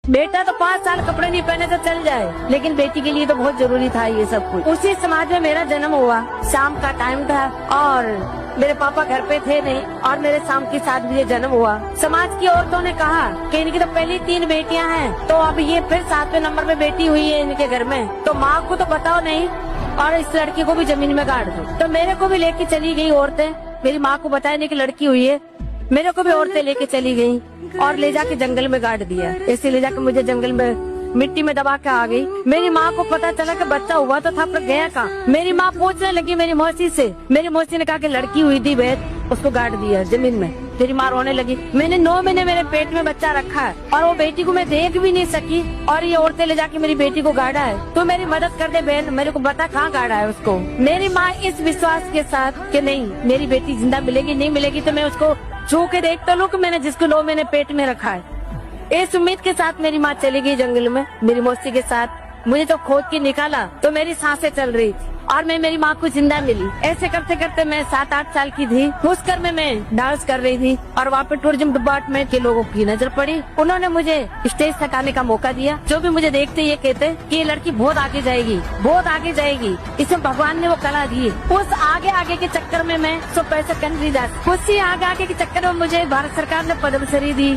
बेटा तो 5 साल कपड़े नहीं पहने तो चल जाए, लेकिन बेटी के लिए तो बहुत जरूरी था ये सब कुछ। उसी समाज में मेरा जन्म हुआ, शाम का टाइम था और मेरे पापा घर पे थे नहीं और मेरे शाम के साथ भी ये जन्म हुआ। समाज की औरतों ने कहा कि इनकी तो पहली 3 बेटियां हैं, तो अब ये फिर 7वें नंबर पे बेटी हुई है इनके घर में, तो माँ को तो बताओ नहीं और इस लड़की को भी जमीन में गाड़ दो। तो मेरे को भी लेके चली गई औरतें, मेरी माँ को बताया नहीं कि लड़की हुई है, मेरे को भी औरतें लेके चली गयी और ले जाके जंगल में गाड़ दिया। ऐसे ले जाके मुझे जंगल में मिट्टी में दबा के आ गई। मेरी माँ को पता चला कि बच्चा हुआ तो था पर गया कहाँ। मेरी माँ पूछने लगी मेरी मौसी से, मेरी मौसी ने कहा कि लड़की हुई थी बेद, उसको गाड़ दिया जमीन में। मेरी माँ रोने लगी। मैंने 9 महीने मेरे पेट में बच्चा रखा है और वो बेटी को मैं देख भी नहीं सकी और ये औरतें ले जाके मेरी बेटी को गाड़ा है। तो मेरी मदद कर दे बहन, मेरे को बता कहाँ गाड़ा है उसको। मेरी माँ इस विश्वास के साथ कि नहीं मेरी बेटी जिंदा मिलेगी, नहीं मिलेगी तो मैं उसको छू के देख तो लूं कि मैंने जिसको 9 महीने पेट में रखा है। इस उम्मीद के साथ मेरी माँ चली गई जंगल में मेरी मौसी के साथ। मुझे तो खोद के निकाला तो मेरी सांसें चल रही थी और मैं मेरी माँ को जिंदा मिली। ऐसे करते करते मैं 7-8 साल की थी। उस घर में मैं डांस कर रही थी और वहाँ पे टूरिज्म डिपार्टमेंट के लोगों की नजर पड़ी। उन्होंने मुझे स्टेज थकाने का मौका दिया। जो भी मुझे देखते ये कहते कि ये लड़की बहुत आगे जाएगी, बहुत आगे जाएगी, इसमें भगवान ने वो कला दी है। उस आगे आगे के चक्कर में मैं 100 पैसे कन भी जा। उसी आगे आगे के चक्कर में मुझे भारत सरकार ने पद्मश्री दी,